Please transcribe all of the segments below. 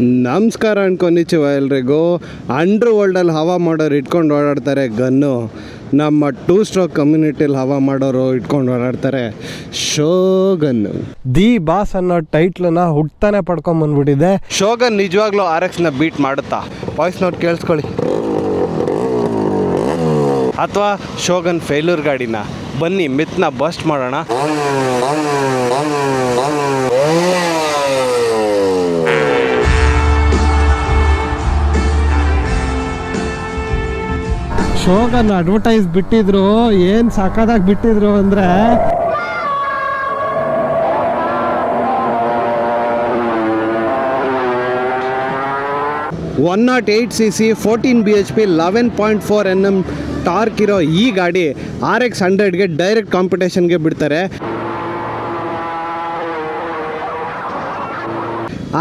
ನಮಸ್ಕಾರ ಅನ್ಕೊಂಡಿಚಿವ ಎಲ್ರಿಗೂ. ಅಂಡರ್ ವರ್ಲ್ಡಲ್ಲಿ ಹವಾ ಮಾಡೋರು ಇಟ್ಕೊಂಡು ಓಡಾಡ್ತಾರೆ ಗನ್ನು, ನಮ್ಮ 2 ಸ್ಟ್ರೋಕ್ ಕಮ್ಯುನಿಟಿಲಿ ಹವಾ ಮಾಡೋರು ಇಟ್ಕೊಂಡು ಓಡಾಡ್ತಾರೆ ಶೋಗನ್ನು. ದಿ ಬಾಸ್ ಅನ್ನೋ ಟೈಟ್ಲನ್ನ ಹುಟ್ಟಾನೆ ಪಡ್ಕೊಂಬಂದ್ಬಿಟ್ಟಿದೆ. ಶೋಗನ್ ನಿಜವಾಗ್ಲೂ RX-ನ ಬೀಟ್ ಮಾಡುತ್ತಾ? ವಾಯ್ಸ್ ನೋಟ್ ಕೇಳಿಸ್ಕೊಳ್ಳಿ. ಅಥವಾ ಶೋಗನ್ ಫೇಲ್ಯೂರ್ ಗಾಡಿನ? ಬನ್ನಿ ಮಿತ್ನ ಬಸ್ಟ್ ಮಾಡೋಣ. ಶೋಗನ್ ಅಡ್ವರ್ಟೈಸ್ ಬಿಟ್ಟಿದ್ರು, ಏನು ಸಕ್ಕದಾಗಿ ಬಿಟ್ಟಿದ್ರು ಅಂದರೆ 108cc 14 bhp 11.4 Nm ಟಾರ್ಕ್ ಇರೋ ಈ ಗಾಡಿ RX 100ಗೆ ಡೈರೆಕ್ಟ್ ಕಾಂಪಿಟೇಷನ್ಗೆ ಬಿಡ್ತಾರೆ.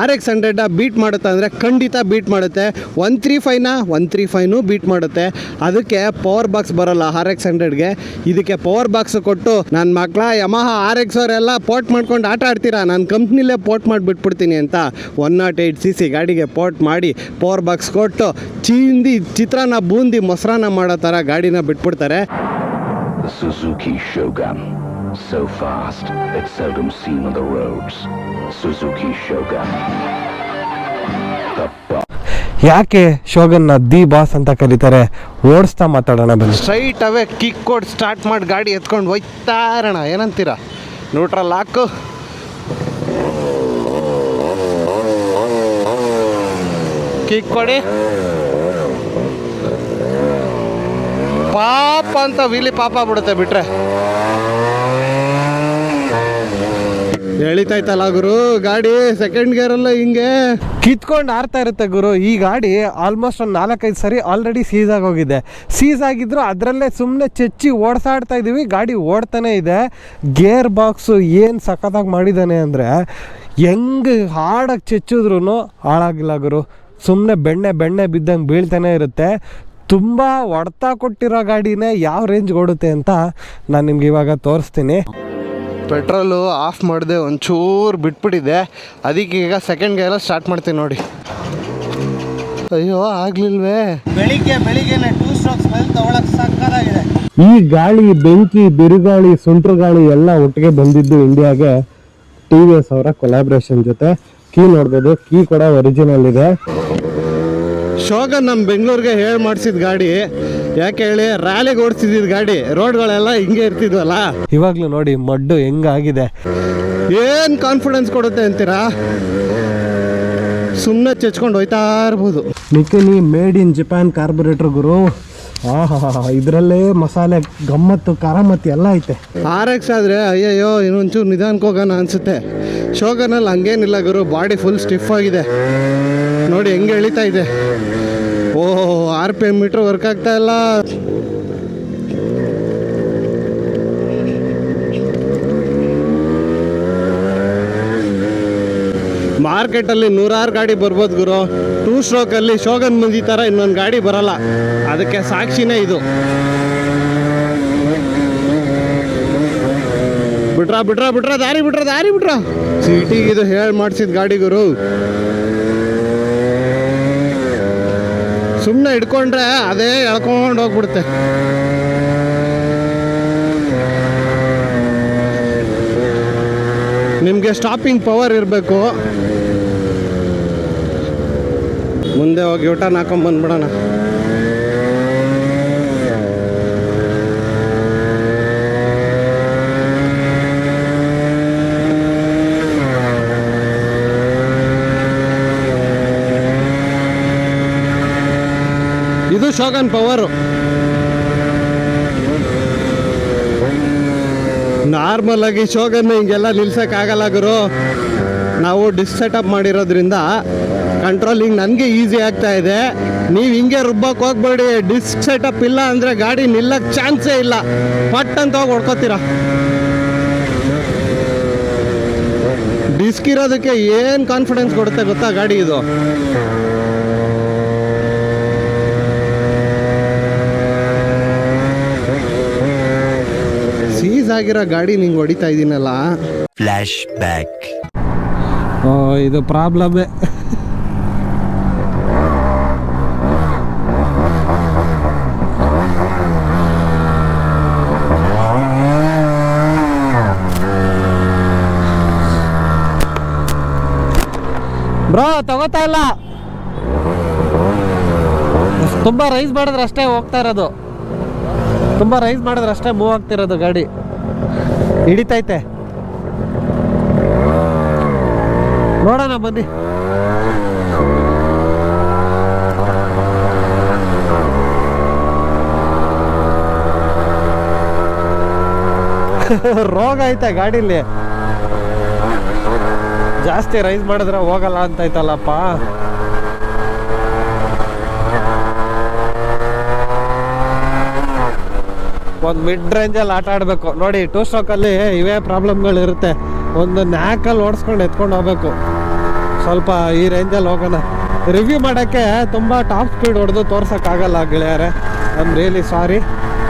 RX 100 ಬೀಟ್ ಮಾಡುತ್ತೆ ಅಂದರೆ ಖಂಡಿತ ಬೀಟ್ ಮಾಡುತ್ತೆ. 135ನು ಬೀಟ್ ಮಾಡುತ್ತೆ. ಅದಕ್ಕೆ ಪವರ್ ಬಾಕ್ಸ್ ಬರೋಲ್ಲ RX 100ಗೆ. ಇದಕ್ಕೆ ಪವರ್ ಬಾಕ್ಸ್ ಕೊಟ್ಟು ನನ್ನ ಮಕ್ಕಳ ಯಮಹಾ RX ಅವರೆಲ್ಲ ಪೋರ್ಟ್ ಮಾಡ್ಕೊಂಡು ಆಟ ಆಡ್ತೀರಾ, ನಾನು ಕಂಪ್ನಿಲೇ ಪೋರ್ಟ್ ಮಾಡಿಬಿಟ್ಬಿಡ್ತೀನಿ ಅಂತ 108cc ಗಾಡಿಗೆ ಪೋರ್ಟ್ ಮಾಡಿ ಪವರ್ ಬಾಕ್ಸ್ ಕೊಟ್ಟು ಚಿತ್ರಾನ್ನ ಬೂಂದಿ ಮೊಸರನ್ನ ಮಾಡೋ ಥರ ಗಾಡಿನ ಬಿಟ್ಬಿಡ್ತಾರೆ. Suzuki Shogun, so fast it's seldom seen on the roads. Suzuki Shogun. ಯಾಕೆ ಶೋಗನ್ನ ದಿ ಬಾಸ್ ಅಂತ ಕರೀತಾರೆ? ಓಡಿಸ್ತಾ ಮಾತಾಡೋಣ ಬನ್ನಿ. ಸ್ಟ್ರೈಟ್ ಅವೇ ಕಿಕ್ ಕೊಟ್ಟು ಸ್ಟಾರ್ಟ್ ಮಾಡಿ ಗಾಡಿ ಎತ್ಕೊಂಡು ಹೋಯ್ತಾ ಇರೋಣ. ಏನಂತೀರಾ? ನ್ಯೂಟ್ರಲ್ ಹಾಕು, ಕಿಕ್ ಕೊಡಿ, ಪಾಪ ಅಂತ ವೀಲಿ ಪಾಪ ಬಿಡುತ್ತೆ ಬಿಟ್ರೆ. ಎಳಿತೈತಲ್ಲ ಗುರು ಗಾಡಿ, ಸೆಕೆಂಡ್ ಗೇರಲ್ಲ ಹಿಂಗೆ ಕಿತ್ಕೊಂಡು ಆರ್ತಾ ಇರುತ್ತೆ ಗುರು. ಈ ಗಾಡಿ ಆಲ್ಮೋಸ್ಟ್ ಒಂದು 4-5 ಸರಿ ಆಲ್ರೆಡಿ ಸೀಸ್ ಆಗೋಗಿದೆ. ಸೀಸ್ ಆಗಿದ್ರು ಅದರಲ್ಲೇ ಸುಮ್ಮನೆ ಚೆಚ್ಚಿ ಓಡಿಸಾಡ್ತಾ ಇದ್ದೀವಿ, ಗಾಡಿ ಓಡ್ತಾನೆ ಇದೆ. ಗೇರ್ ಬಾಕ್ಸು ಏನು ಸಖತ್ತಾಗಿ ಮಾಡಿದ್ದಾನೆ ಅಂದರೆ ಹೆಂಗೆ ಹಾಡಾಗಿ ಚೆಚ್ಚಿದ್ರೂ ಹಾಳಾಗಿಲ್ಲ ಗುರು. ಸುಮ್ಮನೆ ಬೆಣ್ಣೆ ಬಿದ್ದಂಗೆ ಬೀಳ್ತಾನೆ ಇರುತ್ತೆ. ತುಂಬ ಹೊಡ್ತಾ ಕೊಟ್ಟಿರೋ ಗಾಡಿನೇ ಯಾವ ರೇಂಜ್ ಓಡುತ್ತೆ ಅಂತ ನಾನು ನಿಮ್ಗೆ ಇವಾಗ ತೋರಿಸ್ತೀನಿ. ಪೆಟ್ರೋಲು ಆಫ್ ಮಾಡಿದೆ, ಒಂಚೂರು ಬಿಟ್ಬಿಟ್ಟಿದೆ. ಅದಕ್ಕೆ ಈಗ ಸೆಕೆಂಡ್ ಗೇರ ಸ್ಟಾರ್ಟ್ ಮಾಡ್ತೀನಿ ನೋಡಿ. ಅಯ್ಯೋ ಆಗ್ಲಿಲ್ವೇ. ಬೆಳಿಗ್ಗೆನೆ 2 ಸ್ಟ್ರೋಕ್ ಸ್ಮೆಲ್ ತಗೊಳಕ್ಕೆ ಸಾಕಾಗಿದೆ. ಈ ಗಾಳಿ, ಬೆಂಕಿ, ಬಿರುಗಾಳಿ, ಸುಂಟ್ರ ಗಾಳಿ ಎಲ್ಲ ಒಟ್ಟಿಗೆ ಬಂದಿದ್ದು ಇಂಡಿಯಾಗೆ TVS ಅವರ ಕೊಲಾಬ್ರೇಷನ್ ಜೊತೆ. ಕೀ ನೋಡ್ಬೋದು, ಕೀ ಕೂಡ ಒರಿಜಿನಲ್ ಇದೆ. ಶೋಗನ್ ನಮ್ಮ ಬೆಂಗಳೂರಿಗೆ ಹೇಳಿ ಮಾಡಿಸಿದ ಗಾಡಿ. ಯಾಕೆ ಹೇಳಿ, ರ್ಯಾಲಿಗೆ ಓಡಿಸಿದ ಗಾಡಿ, ರೋಡ್ಗಳೆಲ್ಲ ಹಿಂಗೆ ಇರ್ತಿದ್ವಲ್ಲ. ಇವಾಗಲೂ ನೋಡಿ ಮಡ್ಡು ಹೆಂಗಾಗಿದೆ. ಏನು ಕಾನ್ಫಿಡೆನ್ಸ್ ಕೊಡುತ್ತೆ ಅಂತೀರಾ? ಸುಮ್ಮನೆ ಚೆಚ್ಕೊಂಡು ಹೋಯ್ತಾ ಇರ್ಬೋದು. ಮಿಕಿನಿ ಮೇಡ್ ಇನ್ ಜಪಾನ್ ಕಾರ್ಬೊರೇಟರ್ ಗುರು. ಇದರಲ್ಲೇ ಮಸಾಲೆ, ಗಮ್ಮತ್ತು, ಖಾರಮತ್ತು ಎಲ್ಲ ಐತೆ. RX ಆದರೆ ಅಯ್ಯಯ್ಯೋ ಇನ್ನೊಂಚೂರು ನಿಧಾನಕ್ಕೆ ಹೋಗೋಣ ಅನಿಸುತ್ತೆ. ಶೋಗನಲ್ಲಿ ಹಂಗೇನಿಲ್ಲ ಗುರು, ಬಾಡಿ ಫುಲ್ ಸ್ಟಿಫ್ ಆಗಿದೆ ನೋಡಿ ಹೆಂಗೆ ಎಳಿತಾ ಇದೆ. RPM ಮೀಟ್ರ್ ವರ್ಕ್ ಆಗ್ತಾ ಇಲ್ಲ. ಮಾರ್ಕೆಟಲ್ಲಿ 100 ಗಾಡಿ ಬರ್ಬೋದು ಗುರು. 2 ಸ್ಟ್ರೋಕಲ್ಲಿ ಶೋಗನ್ ಮಂದಿ ಥರ ಇನ್ನೊಂದು ಗಾಡಿ ಬರಲ್ಲ. ಅದಕ್ಕೆ ಸಾಕ್ಷಿನೇ ಇದು. ಬಿಟ್ರ ದಾರಿ ಬಿಟ್ರ ಸಿಟಿಗೆ ಇದು ಹೇಳಿ ಮಾಡಿಸಿದ ಗಾಡಿ ಗುರು. ಸುಮ್ಮನೆ ಹಿಡ್ಕೊಂಡ್ರೆ ಅದೇ ಎಳ್ಕೊಂಡು ಹೋಗ್ಬಿಡುತ್ತೆ. ನಿಮಗೆ ಸ್ಟಾಪಿಂಗ್ ಪವರ್ ಇರಬೇಕು. ಮುಂದೆ ಹೋಗಿ ಊಟನ ಹಾಕೊಂಡ್ ಬಂದ್ಬಿಡೋಣ. ಇದು ಶೋಗನ್ ಪವರು. ನಾರ್ಮಲ್ ಆಗಿ ಶೋಗನ್ ಹಿಂಗೆಲ್ಲ ನಿಲ್ಸೋಕ್ಕಾಗಲ್ಲ ಗುರು. ನಾವು ಡಿಸ್ಕ್ ಸೆಟಪ್ ಮಾಡಿರೋದ್ರಿಂದ ಕಂಟ್ರೋಲಿಂಗ್ ನನಗೆ ಈಸಿ ಆಗ್ತಾ ಇದೆ. ನೀವು ಹಿಂಗೆ ರುಬ್ಬಕ್ಕೆ ಹೋಗ್ಬೇಡಿ. ಡಿಸ್ಕ್ ಸೆಟಪ್ ಇಲ್ಲ ಅಂದರೆ ಗಾಡಿ ನಿಲ್ಲಕ್ಕೆ ಚಾನ್ಸೇ ಇಲ್ಲ. ಪಟ್ ಅಂತ ಹೋಗಿ ಹೊಡ್ಕೋತೀರ. ಡಿಸ್ಕ್ ಇರೋದಕ್ಕೆ ಏನು ಕಾನ್ಫಿಡೆನ್ಸ್ ಕೊಡುತ್ತೆ ಗೊತ್ತಾ ಗಾಡಿ ಇದು. ಸೀಸ್ ಆಗಿರೋ ಗಾಡಿ ನಿಂಗೆ ಹೊಡಿತಾ ಇದ್ದೀನಲ್ಲ. Flash back. ಇದು ಪ್ರಾಬ್ಲಮ್ಮೇ. ಬ್ರೋ ತಗೋತಾ ಇಲ್ಲ, ತುಂಬ ರೈಸ್ ಮಾಡಿದ್ರೆ ಅಷ್ಟೇ ಹೋಗ್ತಾ ಇರೋದು, ತುಂಬ ರೈಸ್ ಮಾಡಿದ್ರೆ ಅಷ್ಟೇ ಮೂವ್ ಆಗ್ತಿರೋದು ಗಾಡಿ, ಹಿಡಿತೈತೆ. ನೋಡೋಣ ಬನ್ನಿ. ರೋಗ ಐತೆ ಗಾಡೀಲಿ, ಜಾಸ್ತಿ ರೈಸ್ ಮಾಡಿದ್ರೆ ಹೋಗಲ್ಲ ಅಂತ ಐತಲ್ಲಪ್ಪ. ಒಂದು ಮಿಡ್ ರೇಂಜಲ್ಲಿ ಆಟ ಆಡಬೇಕು ನೋಡಿ. 2 ಸ್ಟ್ರೋಕಲ್ಲಿ ಇವೇ ಪ್ರಾಬ್ಲಮ್ಗಳು ಇರುತ್ತೆ. ಒಂದು ನ್ಯಾಕಲ್ಲಿ ಓಡಿಸ್ಕೊಂಡು ಎತ್ಕೊಂಡು ಹೋಗ್ಬೇಕು. ಸ್ವಲ್ಪ ಈ ರೇಂಜಲ್ಲಿ ಹೋಗೋಣ. ರಿವ್ಯೂ ಮಾಡೋಕ್ಕೆ ತುಂಬ ಟಾಪ್ ಸ್ಪೀಡ್ ಹೊಡೆದು ತೋರ್ಸೋಕ್ಕಾಗಲ್ಲ ಗೆಳೆಯರೆ, ಐ ಆಮ್ ರಿಯಲಿ ಸಾರಿ.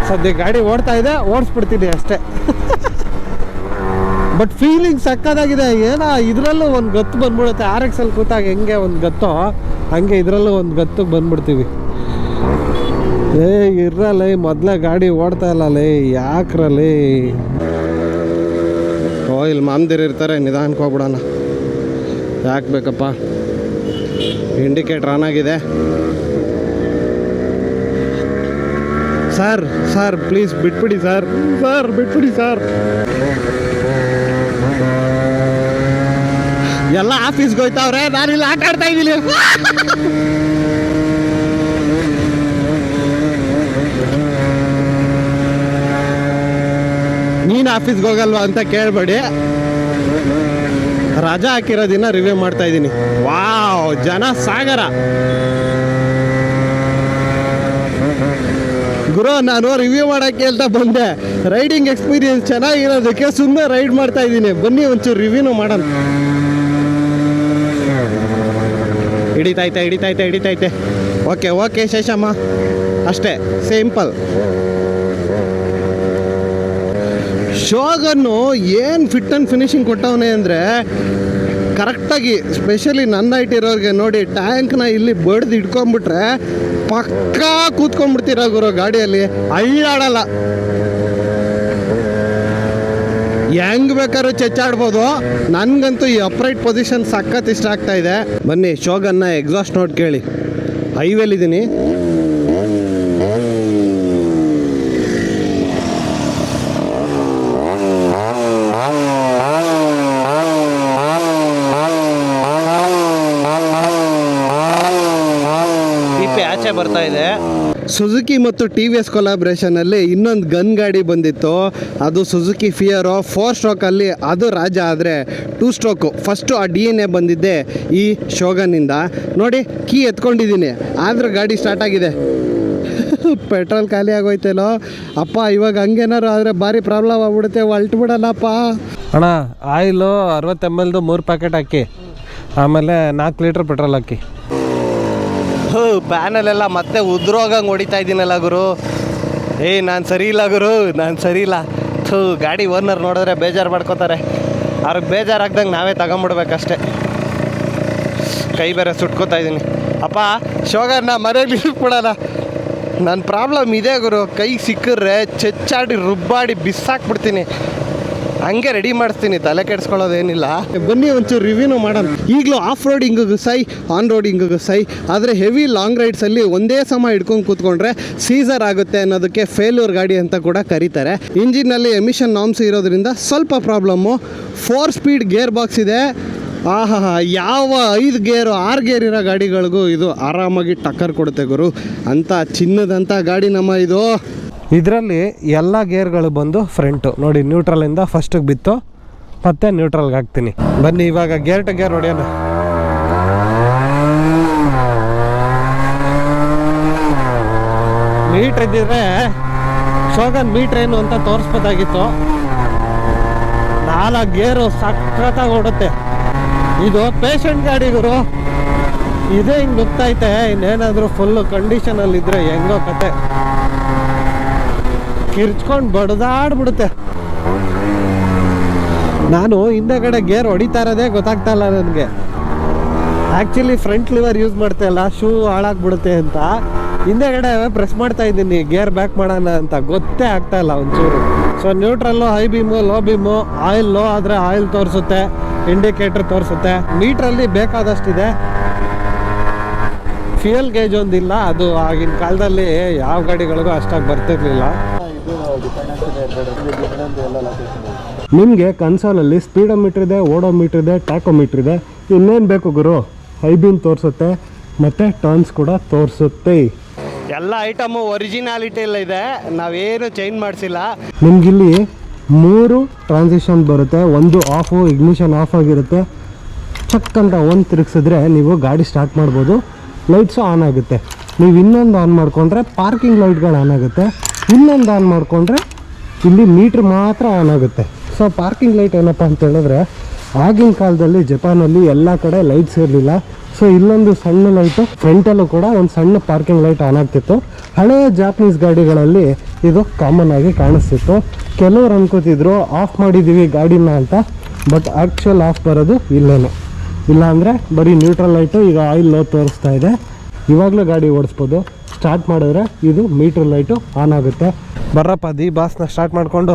ಸದ್ಯ ಗಾಡಿ ಓಡ್ತಾ ಇದೆ, ಓಡಿಸ್ಬಿಡ್ತೀನಿ ಅಷ್ಟೇ. ಬಟ್ ಫೀಲಿಂಗ್ ಸಕ್ಕದಾಗಿದೆ. ಏನೋ ಇದರಲ್ಲೂ ಒಂದು ಗತ್ತು ಬಂದ್ಬಿಡುತ್ತೆ. RX ಅಲ್ಲಿ ಕೂತಾಗ ಹೆಂಗೆ ಒಂದು ಗತ್ತೋ ಹಂಗೆ ಇದರಲ್ಲೂ ಒಂದು ಗತ್ತಿಗೆ ಬಂದ್ಬಿಡ್ತೀವಿ. ಇರಲ್ಲ, ಮೊದಲೇ ಗಾಡಿ ಓಡ್ತಾ ಇಲ್ಲಲೇ, ಯಾಕ್ರಲ್ಲಿ? ಇಲ್ಲಿ ಮಾಮ್ದಿರು ಇರ್ತಾರೆ, ನಿಧಾನಕ್ಕೆ ಹೋಗ್ಬಿಡೋಣ. ಯಾಕೆ ಬೇಕಪ್ಪ? ಇಂಡಿಕೇಟ್ರ್ ಆನ್ ಆಗಿದೆ. ಸರ್ ಪ್ಲೀಸ್ ಬಿಟ್ಬಿಡಿ ಸರ್, ಬಿಟ್ಬಿಡಿ ಸರ್. ಎಲ್ಲ ಆಫೀಸ್ಗೆ ಹೋಯ್ತಾವ್ರೆ, ನಾನಿಲ್ಲಿ ಆಟ ಆಡ್ತಾ ಇದ್ದೀನಿ. ನೀನು ಆಫೀಸ್ಗೆ ಹೋಗಲ್ವಾ ಅಂತ ಕೇಳಬೇಡಿ. ರಜಾ ಹಾಕಿರೋ ದಿನ ರಿವ್ಯೂ ಮಾಡ್ತಾ ಇದ್ದೀನಿ. ವಾವ್, ಜನ ಸಾಗರ ಗುರು. ನಾನು ರಿವ್ಯೂ ಮಾಡೋಕ್ಕೆ ಅಂತ ಬಂದೆ. ರೈಡಿಂಗ್ ಎಕ್ಸ್ಪೀರಿಯನ್ಸ್ ಚೆನ್ನಾಗಿರೋದಕ್ಕೆ ಸುಮ್ಮನೆ ರೈಡ್ ಮಾಡ್ತಾ ಇದ್ದೀನಿ. ಬನ್ನಿ ಒಂಚೂರು ರಿವ್ಯೂನು ಮಾಡೋಣ. ಹಿಡಿತೈತೆ. ಓಕೆ ಶೇಷಮ್ಮ, ಅಷ್ಟೇ ಸಿಂಪಲ್. ಶೋಗನ್ನು ಏನು ಫಿಟ್ ಆ್ಯಂಡ್ ಫಿನಿಶಿಂಗ್ ಕೊಟ್ಟವನೇ ಅಂದರೆ ಕರೆಕ್ಟಾಗಿ, ಸ್ಪೆಷಲಿ ನನ್ನ ಹೈಟ್ ಇರೋರಿಗೆ ನೋಡಿ, ಟ್ಯಾಂಕ್ನ ಇಲ್ಲಿ ಬಡ್ದು ಇಟ್ಕೊಂಡ್ಬಿಟ್ರೆ ಪಕ್ಕಾ ಕೂತ್ಕೊಂಡ್ಬಿಡ್ತೀರ ಗುರು ಗಾಡಿಯಲ್ಲಿ, ಅಳ್ಳಾಡಲ್ಲ. ಹೆಂಗ್ ಬೇಕಾದ್ರೂ ಚೆಚ್ಚಾಡ್ಬೋದು. ನನಗಂತೂ ಈ ಅಪ್ರೈಟ್ ಪೊಸಿಷನ್ ಸಖತ್ ಇಷ್ಟ ಆಗ್ತಾ ಇದೆ. ಬನ್ನಿ ಶೋಗನ್ನ ಎಕ್ಸಾಸ್ಟ್ ನೋಟ್ ಕೇಳಿ. ಹೈವೇಲಿದ್ದೀನಿ. ಆಚೆ ಬರ್ತಾ ಇದೆ. ಸುಜುಕಿ ಮತ್ತು TVS ಕೊಲಾಬ್ರೇಷನಲ್ಲಿ ಇನ್ನೊಂದು ಗನ್ ಗಾಡಿ ಬಂದಿತ್ತು. ಅದು ಸುಜುಕಿ ಫಿಯರೋ 4 ಸ್ಟ್ರೋಕಲ್ಲಿ ಅದು ರಾಜ. ಆದರೆ 2 ಸ್ಟ್ರೋಕು ಫಸ್ಟು ಆ DNA ಬಂದಿದ್ದೆ ಈ ಶೋಗನ್ನಿಂದ. ನೋಡಿ, ಕೀ ಎತ್ಕೊಂಡಿದ್ದೀನಿ, ಆದರೂ ಗಾಡಿ ಸ್ಟಾರ್ಟ್ ಆಗಿದೆ. ಪೆಟ್ರೋಲ್ ಖಾಲಿ ಆಗೋಯ್ತೇನೋ ಅಪ್ಪ. ಇವಾಗ ಹಂಗೇನಾರು ಆದರೆ ಭಾರಿ ಪ್ರಾಬ್ಲಮ್ ಆಗ್ಬಿಡುತ್ತೆ, ಹೊಲ್ಟ್ಬಿಡಲ್ಲಪ್ಪ. ಅಣ್ಣ, ಆಯಿಲು 60 ml 3 ಪ್ಯಾಕೆಟ್ ಹಾಕಿ, ಆಮೇಲೆ 4 ಲೀಟ್ರ್ ಪೆಟ್ರೋಲ್ ಹಾಕಿ. ಪ್ಯಾನಲೆಲ್ಲ ಮತ್ತೆ ಉದ್ರೋಗಂಗೆ ಹೊಡಿತಾ ಇದ್ದೀನಲ್ಲ ಗುರು. ನಾನು ಸರಿ ಇಲ್ಲ ಗುರು, ನಾನು ಸರಿ ಇಲ್ಲ. ಗಾಡಿ ಓನರ್ ನೋಡಿದ್ರೆ ಬೇಜಾರು ಮಾಡ್ಕೋತಾರೆ. ಅವ್ರಿಗೆ ಬೇಜಾರಾಗ್ದಂಗೆ ನಾವೇ ತಗೊಂಬಿಡ್ಬೇಕಷ್ಟೆ. ಕೈ ಬೇರೆ ಸುಟ್ಕೋತಾ ಇದ್ದೀನಿ. ಅಪ್ಪ ಶೋಗನ್ನ ಮನೇಲಿ ಇಟ್ಬಿಡೋಣ. ನನ್ನ ಪ್ರಾಬ್ಲಮ್ ಇದೆ ಗುರು, ಕೈ ಸಿಕ್ಕಿದ್ರೆ ಚೆಚ್ಚಾಡಿ ರುಬ್ಬಾಡಿ ಬಿಸಾಕ್ಬಿಡ್ತೀನಿ. ಹಂಗೆ ರೆಡಿ ಮಾಡಿಸ್ತೀನಿ, ತಲೆ ಕೆಡಿಸ್ಕೊಳ್ಳೋದೇನಿಲ್ಲ. ಬನ್ನಿ ಒಂಚೂರು ರಿವ್ಯೂನು ಮಾಡೋಣ. ಈಗಲೂ ಆಫ್ ರೋಡಿಂಗಿಗೂ ಸೈ, ಆನ್ ರೋಡಿಂಗಿಗೂ ಸೈ. ಆದರೆ ಹೆವಿ ಲಾಂಗ್ ರೈಡ್ಸಲ್ಲಿ ಒಂದೇ ಸಮ ಹಿಡ್ಕೊಂಡು ಕೂತ್ಕೊಂಡ್ರೆ ಸೀಸರ್ ಆಗುತ್ತೆ ಅನ್ನೋದಕ್ಕೆ ಫೇಲ್ಯೂರ್ ಗಾಡಿ ಅಂತ ಕೂಡ ಕರೀತಾರೆ. ಇಂಜಿನ್ನಲ್ಲಿ ಎಮಿಷನ್ ನಾರ್ಮ್ಸ್ ಇರೋದ್ರಿಂದ ಸ್ವಲ್ಪ ಪ್ರಾಬ್ಲಮ್ಮು. 4 ಸ್ಪೀಡ್ ಗೇರ್ ಬಾಕ್ಸ್ ಇದೆ. ಯಾವ 5 ಗೇರು 6 ಗೇರ್ ಇರೋ ಗಾಡಿಗಳಿಗೂ ಇದು ಆರಾಮಾಗಿ ಟಕ್ಕರ್ ಕೊಡುತ್ತೆ ಗುರು. ಅಂತ ಚಿನ್ನದಂಥ ಗಾಡಿ ನಮ್ಮ ಇದು. ಇದರಲ್ಲಿ ಎಲ್ಲ ಗೇರ್ಗಳು ಬಂದು ಫ್ರಂಟು ನೋಡಿ, ನ್ಯೂಟ್ರಲಿಂದ ಫಸ್ಟಿಗೆ ಬಿತ್ತು, ಮತ್ತೆ ನ್ಯೂಟ್ರಲ್ಗೆ ಹಾಕ್ತೀನಿ. ಬನ್ನಿ ಇವಾಗ ಗೇರ್ ಟು ಗೇರ್ ಹೊಡೆಯೋಣ. ಮೀಟ್ರ್ ಇದ್ದಿದ್ರೆ ಶೋಗನ್ ಮೀಟ್ರ್ ಏನು ಅಂತ ತೋರಿಸ್ಬೋದಾಗಿತ್ತು. 4 ಗೇರು ಸಖತ್ತಾಗಿ ಓಡುತ್ತೆ. ಇದು ಪೇಷಂಟ್ ಗಾಡಿ ಗುರು, ಇದೇ ಹಿಂಗೆ ನುಗ್ತೈತೆ. ಇನ್ನೇನಾದರೂ ಫುಲ್ಲು ಕಂಡೀಷನಲ್ಲಿದ್ದರೆ ಹೆಂಗೋ ಕತೆ, ಕಿರ್ಚ್ಕೊಂಡು ಬಡ್ದಾಡ್ಬಿಡುತ್ತೆ. ನಾನು ಹಿಂದೆಗಡೆ ಗೇರ್ ಹೊಡಿತಾ ಇರೋದೇ ಗೊತ್ತಾಗ್ತಾ ಇಲ್ಲ ನನಗೆ. ಆ್ಯಕ್ಚುಲಿ ಫ್ರಂಟ್ ಲಿವರ್ ಯೂಸ್ ಮಾಡ್ತಾ ಇಲ್ಲ, ಶೂ ಹಾಳಾಗ್ಬಿಡುತ್ತೆ ಅಂತ. ಹಿಂದೆಗಡೆ ಪ್ರೆಸ್ ಮಾಡ್ತಾ ಇದ್ದೀನಿ ಗೇರ್ ಬ್ಯಾಕ್ ಮಾಡೋಣ ಅಂತ, ಗೊತ್ತೇ ಆಗ್ತಾ ಇಲ್ಲ ಒಂಚೂರು. So neutral, high beam, low beam, oil low ಆದರೆ ಆಯಿಲ್ ತೋರಿಸುತ್ತೆ, ಇಂಡಿಕೇಟರ್ ತೋರಿಸುತ್ತೆ. ಮೀಟ್ರಲ್ಲಿ ಬೇಕಾದಷ್ಟಿದೆ. ಫ್ಯೂಯಲ್ ಗೇಜ್ ಒಂದಿಲ್ಲ, ಅದು ಆಗಿನ ಕಾಲದಲ್ಲಿ ಯಾವ ಗಾಡಿಗಳಿಗೂ ಅಷ್ಟಾಗಿ ಬರ್ತಿರ್ಲಿಲ್ಲ. ನಿಮಗೆ ಕನ್ಸೋಲಲ್ಲಿ ಸ್ಪೀಡೋಮೀಟ್ರ್ ಇದೆ, ಓಡೋಮೀಟ್ರ್ ಇದೆ, ಟ್ಯಾಕೋಮೀಟ್ರ್ ಇದೆ. ಇನ್ನೇನು ಬೇಕು ಗುರು? ಹೈ ಬೀಮ್ ತೋರಿಸುತ್ತೆ ಮತ್ತು ಟರ್ನ್ಸ್ ಕೂಡ ತೋರಿಸುತ್ತೆ. ಎಲ್ಲ ಐಟಮು ಒರಿಜಿನಾಲಿಟಿ ಎಲ್ಲ ಇದೆ, ನಾವೇನು ಚೇಂಜ್ ಮಾಡಿಸಿಲ್ಲ. ನಿಮಗಿಲ್ಲಿ 3 ಟ್ರಾನ್ಸಿಷನ್ ಬರುತ್ತೆ. ಒಂದು ಆಫು, ಇಗ್ನಿಷನ್ ಆಫ್ ಆಗಿರುತ್ತೆ. ಚಕ್ ಅಂತ ಒಂದು ತಿರುಗಿಸಿದ್ರೆ ನೀವು ಗಾಡಿ ಸ್ಟಾರ್ಟ್ ಮಾಡ್ಬೋದು. ಲೈಟ್ಸು ಆನ್ ಆಗುತ್ತೆ. ನೀವು ಇನ್ನೊಂದು ಆನ್ ಮಾಡಿಕೊಂಡ್ರೆ ಪಾರ್ಕಿಂಗ್ ಲೈಟ್ಗಳು ಆನ್ ಆಗುತ್ತೆ. ಇನ್ನೊಂದು ಆನ್ ಮಾಡಿಕೊಂಡ್ರೆ ಇಲ್ಲಿ ಮೀಟ್ರ್ ಮಾತ್ರ ಆನ್ ಆಗುತ್ತೆ. ಸೊ ಪಾರ್ಕಿಂಗ್ ಲೈಟ್ ಏನಪ್ಪ ಅಂತ ಹೇಳಿದ್ರೆ, ಆಗಿನ ಕಾಲದಲ್ಲಿ ಜಪಾನಲ್ಲಿ ಎಲ್ಲ ಕಡೆ ಲೈಟ್ಸ್ ಇರಲಿಲ್ಲ. ಸೊ ಇಲ್ಲೊಂದು ಸಣ್ಣ ಲೈಟು, ಫ್ರಂಟಲ್ಲೂ ಕೂಡ ಒಂದು ಸಣ್ಣ ಪಾರ್ಕಿಂಗ್ ಲೈಟ್ ಆನ್ ಆಗ್ತಿತ್ತು. ಹಳೆಯ ಜಾಪನೀಸ್ ಗಾಡಿಗಳಲ್ಲಿ ಇದು ಕಾಮನ್ ಆಗಿ ಕಾಣಿಸ್ತಿತ್ತು. ಕೆಲವರು ಅನ್ಕೋತಿದ್ರು ಆಫ್ ಮಾಡಿದ್ದೀವಿ ಗಾಡಿನ ಅಂತ, ಬಟ್ ಆ್ಯಕ್ಚುಯಲ್ ಆಫ್ ಬರೋದು ಇಲ್ಲೇನು. ಇಲ್ಲಾಂದರೆ ಬರೀ ನ್ಯೂಟ್ರಲ್ ಲೈಟು. ಈಗ ಆಯಿಲ್ ಲೋ ತೋರಿಸ್ತಾ ಇದೆ, ಇವಾಗಲೂ ಗಾಡಿ ಓಡಿಸ್ಬೋದು. ಸ್ಟಾರ್ಟ್ ಮಾಡಿದ್ರೆ ಇದು ಮೀಟ್ರ್ ಲೈಟು ಆನ್ ಆಗುತ್ತೆ. ಬರ್ರಪ್ಪ ದಿ ಬಾಸ್ನ ಸ್ಟಾರ್ಟ್ ಮಾಡಿಕೊಂಡು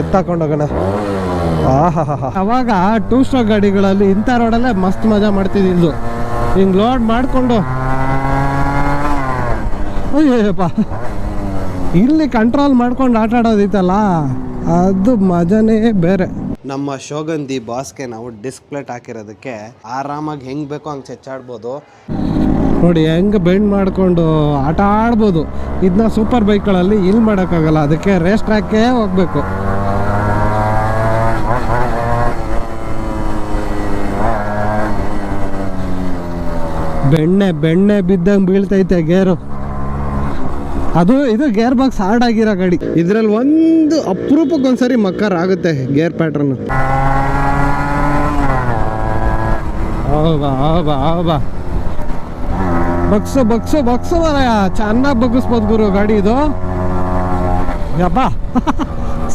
ಎತ್ತಾಕೊಂಡೋಗೋಣ. ಅವಾಗ 2 ಸ್ಟ್ರೋಕ್ ಗಾಡಿಗಳಲ್ಲಿ ಇಂಥ ರೋಡಲ್ಲೇ ಮಸ್ತ್ ಮಜಾ ಮಾಡ್ತಿದ್ದಿದ್ದು. ಹಿಂಗೆ ಲೋಡ್ ಮಾಡಿಕೊಂಡು ಅಯ್ಯಪ್ಪ ಇಲ್ಲಿ ಕಂಟ್ರೋಲ್ ಮಾಡ್ಕೊಂಡು ಆಟ ಆಡೋದಿತ್ತಲ್ಲ, ಅದು ಮಜಾನೇ ಬೇರೆ. ನಮ್ಮ ಶೋಗನ್ ದಿ ಬಾಸ್ಗೆ ನಾವು ಡಿಸ್ಪ್ಲೇಟ್ ಹಾಕಿರೋದಕ್ಕೆ ಆರಾಮಾಗಿ ಹೆಂಗೆ ಬೇಕೋ ಹಂಗೆ ಚೆಚ್ಚಾಡ್ಬೋದು. ನೋಡಿ ಹೆಂಗೆ ಬೆಂಡ್ ಮಾಡಿಕೊಂಡು ಆಟ ಆಡ್ಬೋದು. ಇದನ್ನ ಸೂಪರ್ ಬೈಕ್ಗಳಲ್ಲಿ ಇಲ್ಲಿ ಮಾಡೋಕ್ಕಾಗಲ್ಲ, ಅದಕ್ಕೆ ರೇಸ್ ಟ್ರ್ಯಾಕ್ಗೆ ಹೋಗ್ಬೇಕು. ಬೆಣ್ಣೆ ಬಿದ್ದಂಗೆ ಬೀಳ್ತೈತೆ ಗೇರು. ಇದು ಗೇರ್ ಬಾಕ್ಸ್ ಹಾರ್ಡ್ ಆಗಿರೋ ಗಾಡಿ. ಇದರಲ್ಲಿ ಒಂದು ಅಪರೂಪಕ್ಕೊಂದ್ಸರಿ ಮಕ್ಕರ್ ಆಗುತ್ತೆ ಗೇರ್ ಪ್ಯಾಟ್ರನ್. ಹೌದಾ ಬಗ್ಸು ಮಾರಾಯ, ಚೆನ್ನಾಗಿ ಬಗ್ಗಿಸ್ಬೋದು ಗುರು ಗಾಡಿ ಇದು. ಯಪ್ಪ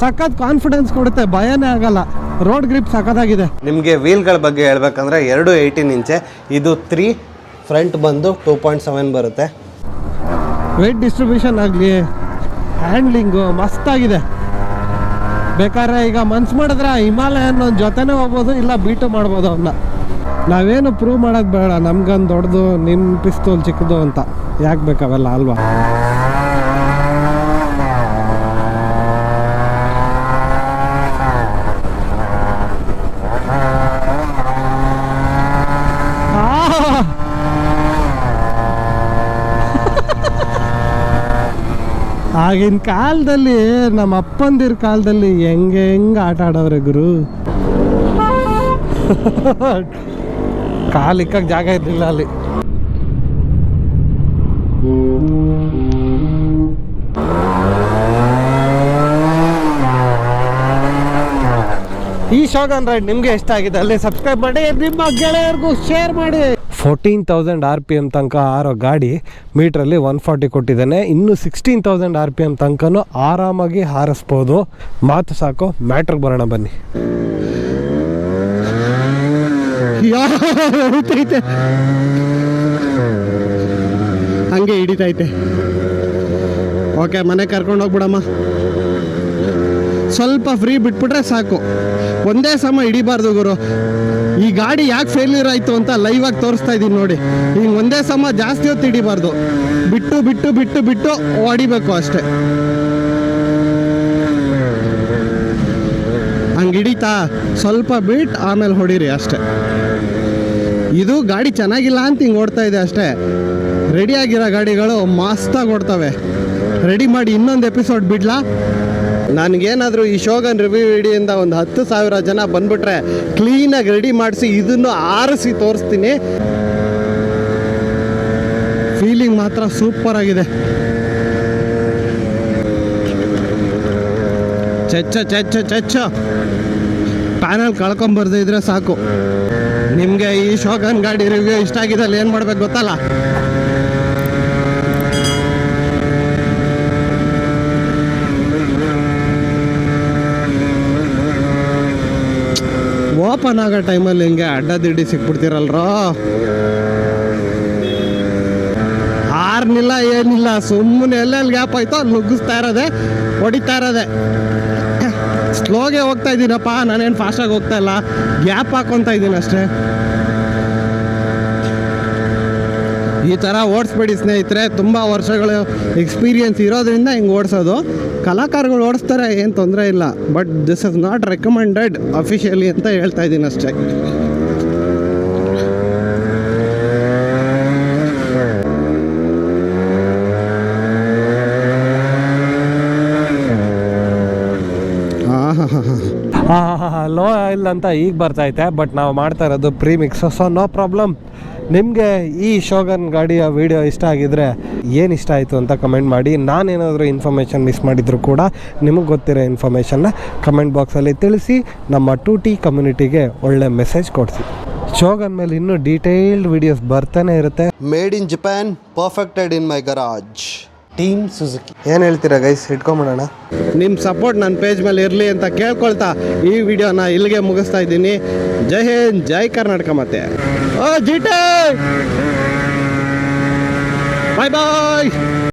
ಸಖತ್ ಕಾನ್ಫಿಡೆನ್ಸ್ ಕೊಡುತ್ತೆ, ಭಯನೇ ಆಗಲ್ಲ. ರೋಡ್ ಗ್ರಿಪ್ ಸಖತ್ತಾಗಿದೆ. ನಿಮಗೆ ವೀಲ್ಗಳ ಬಗ್ಗೆ ಹೇಳ್ಬೇಕಂದ್ರೆ 2 18 ಇಂಚೆ, ಇದು 3, ಫ್ರಂಟ್ ಬಂದು 2.7 ಬರುತ್ತೆ. ವೆಯ್ಟ್ ಡಿಸ್ಟ್ರಿಬ್ಯೂಷನ್ ಆಗಲಿ, ಹ್ಯಾಂಡ್ಲಿಂಗು ಮಸ್ತಾಗಿದೆ. ಬೇಕಾದ್ರೆ ಈಗ ಮನ್ಸು ಮಾಡಿದ್ರೆ ಹಿಮಾಲಯನ್ ಒಂದು ಜೊತೆನೇ ಹೋಗ್ಬೋದು, ಇಲ್ಲ ಬೀಟು ಮಾಡ್ಬೋದು ಅವನ್ನ. ನಾವೇನು ಪ್ರೂವ್ ಮಾಡೋದು ಬೇಡ, ನಮ್ಗೊಂದು ದೊಡ್ಡದು, ನಿಮ್ಮ ಪಿಸ್ತೂಲ್ ಚಿಕ್ಕದು ಅಂತ. ಯಾಕೆ ಬೇಕಾವೆಲ್ಲ ಅಲ್ವಾ? ಆಗಿನ ಕಾಲದಲ್ಲಿ, ನಮ್ಮ ಅಪ್ಪಂದಿರ ಕಾಲದಲ್ಲಿ ಹೆಂಗೆ ಆಟ ಆಡೋರೆ ಗುರು. ಕಾಲಿಕ್ಕಕ್ಕೆ ಜಾಗ ಇರಲಿಲ್ಲ ಅಲ್ಲಿ. ಈ ಶೋಗನ್ ರೈಡ್ ನಿಮಗೆ ಇಷ್ಟ ಆಗಿದೆ ಅಲ್ಲಿ ಸಬ್ಸ್ಕ್ರೈಬ್ ಮಾಡಿ, ನಿಮ್ಮ ಗೆಳೆಯರಿಗೂ ಶೇರ್ ಮಾಡಿ. 14,000 RPM ತನಕ ಆರೋ ಗಾಡಿ ಮೀಟ್ರಲ್ಲಿ 140 ಕೊಟ್ಟಿದ್ದಾನೆ. ಇನ್ನು 16,000 RPM ತನಕನೂ ಆರಾಮಾಗಿ ಹಾರಿಸ್ಬೋದು. ಮಾತು ಸಾಕು, ಮ್ಯಾಟ್ರಿಗೆ ಬರೋಣ ಬನ್ನಿ. ಹಂಗೆ ಹಿಡಿತೈತೆ. ಓಕೆ, ಮನೆ ಕರ್ಕೊಂಡು ಹೋಗ್ಬಿಡಮ್ಮ. ಸ್ವಲ್ಪ ಫ್ರೀ ಬಿಟ್ಬಿಟ್ರೆ ಸಾಕು, ಒಂದೇ ಸಮ ಹಿಡಿಬಾರ್ದು ಗುರು. ಈ ಗಾಡಿ ಯಾಕೆ ಫೇಲ್ಯೂರ್ ಆಯಿತು ಅಂತ ಲೈವ್ ಆಗಿ ತೋರಿಸ್ತಾ ಇದ್ದೀನಿ ನೋಡಿ. ಹಿಂಗೆ ಒಂದೇ ಸಮ ಜಾಸ್ತಿ ಹೊತ್ತು ಹಿಡಿಬಾರ್ದು, ಬಿಟ್ಟು ಬಿಟ್ಟು ಬಿಟ್ಟು ಬಿಟ್ಟು ಹೊಡಿಬೇಕು ಅಷ್ಟೇ. ಹಂಗೆ ಹಿಡಿತಾ ಸ್ವಲ್ಪ ಬಿಟ್ಟು ಆಮೇಲೆ ಹೊಡೀರಿ ಅಷ್ಟೇ. ಇದು ಗಾಡಿ ಚೆನ್ನಾಗಿಲ್ಲ ಅಂತ ಹಿಂಗೆ ಓಡ್ತಾ ಇದೆ ಅಷ್ಟೇ. ರೆಡಿಯಾಗಿರೋ ಗಾಡಿಗಳು ಮಸ್ತಾಗಿ ಓಡ್ತವೆ. ರೆಡಿ ಮಾಡಿ ಇನ್ನೊಂದು ಎಪಿಸೋಡ್ ಬಿಡ್ಲಾ? ನನಗೇನಾದರೂ ಈ ಶೋಗನ್ ರಿವ್ಯೂ ವಿಡಿಯೋಯಿಂದ ಒಂದು 10,000 ಜನ ಬಂದ್ಬಿಟ್ರೆ ಕ್ಲೀನಾಗಿ ರೆಡಿ ಮಾಡಿಸಿ ಇದನ್ನು ಆರಿಸಿ ತೋರಿಸ್ತೀನಿ. ಫೀಲಿಂಗ್ ಮಾತ್ರ ಸೂಪರ್ ಆಗಿದೆ. ಚೆಚ್ಚ ಪ್ಯಾನಲ್ ಕಳ್ಕೊಂಬರ್ದೇ ಇದ್ರೆ ಸಾಕು. ನಿಮಗೆ ಈ ಶೋಗನ್ ಗಾಡಿ ರಿವ್ಯೂ ಇಷ್ಟ ಆಗಿದ್ದಲ್ಲಿ ಏನು ಮಾಡ್ಬೇಕು ಗೊತ್ತಲ್ಲ? ಓಪನ್ ಆಗೋ ಟೈಮಲ್ಲಿ ಹಿಂಗೆ ಅಡ್ಡದಿಡ್ಡಿ ಸಿಕ್ಬಿಡ್ತೀರಲ್ರೋ, ಟರ್ನ್ ಇಲ್ಲ ಏನಿಲ್ಲ, ಸುಮ್ಮನೆ ಎಲ್ಲೆಲ್ಲಿ ಗ್ಯಾಪ್ ಆಯ್ತೋ ಅಲ್ಲಿ ನುಗ್ಗಿಸ್ತಾ ಇರೋದೆ, ಹೊಡಿತಾ ಇರೋದೆ. ಸ್ಲೋಗೆ ಹೋಗ್ತಾ ಇದ್ದೀನಪ್ಪ, ನಾನೇನು ಫಾಸ್ಟಾಗಿ ಹೋಗ್ತಾ ಇಲ್ಲ, ಗ್ಯಾಪ್ ಹಾಕೊತಾ ಇದ್ದೀನಿ ಅಷ್ಟೇ. ಈ ಥರ ಓಡಿಸ್ಬೇಡಿ ಸ್ನೇಹಿತರೆ, ತುಂಬ ವರ್ಷಗಳು ಎಕ್ಸ್ಪೀರಿಯನ್ಸ್ ಇರೋದ್ರಿಂದ ಹಿಂಗೆ ಓಡಿಸೋದು. ಕಲಾಕಾರಗಳು ಓಡಿಸ್ತಾರೆ, ಏನು ತೊಂದರೆ ಇಲ್ಲ, but this is not recommended officially ಅಂತ ಹೇಳ್ತಾ ಇದ್ದೀನಿ ಅಷ್ಟೇ. ಲೋ ಆಯಿಲ್ ಅಂತ ಈಗ ಬರ್ತೈತೆ, ಬಟ್ ನಾವು ಮಾಡ್ತಾ ಇರೋದು ಪ್ರೀಮಿಕ್ಸ್, ಸೊ ನೋ ಪ್ರಾಬ್ಲಮ್. ನಿಮಗೆ ಈ ಶೋಗನ್ ಗಾಡಿಯ ವಿಡಿಯೋ ಇಷ್ಟ ಆಗಿದ್ರೆ ಏನು ಇಷ್ಟ ಆಯಿತು ಅಂತ ಕಮೆಂಟ್ ಮಾಡಿ. ನಾನೇನಾದರೂ ಇನ್ಫಾರ್ಮೇಷನ್ ಮಿಸ್ ಮಾಡಿದರೂ ಕೂಡ ನಿಮಗೆ ಗೊತ್ತಿರೋ ಇನ್ಫಾರ್ಮೇಷನ್ನ ಕಮೆಂಟ್ ಬಾಕ್ಸಲ್ಲಿ ತಿಳಿಸಿ. ನಮ್ಮ 2T ಕಮ್ಯುನಿಟಿಗೆ ಒಳ್ಳೆ ಮೆಸೇಜ್ ಕೊಡಿಸಿ. ಶೋಗನ್ ಮೇಲೆ ಇನ್ನೂ ಡೀಟೇಲ್ಡ್ ವಿಡಿಯೋಸ್ ಬರ್ತಾನೆ ಇರುತ್ತೆ. Made in Japan, perfected in my garage, team Suzuki. ಏನು ಹೇಳ್ತೀರಾ ಗೈಸ್, ಇಟ್ಕೊಂಬಿಡೋಣ? ನಿಮ್ಮ ಸಪೋರ್ಟ್ ನನ್ನ ಪೇಜ್ ಮೇಲೆ ಇರಲಿ ಅಂತ ಕೇಳ್ಕೊಳ್ತಾ ಈ ವಿಡಿಯೋನ ಇಲ್ಲಿಗೆ ಮುಗಿಸ್ತಾ ಇದ್ದೀನಿ. ಜೈ ಹಿಂದ್, ಜೈ ಕರ್ನಾಟಕ. ಮತ್ತೆ ಬಾಯ್ ಬಾಯ್.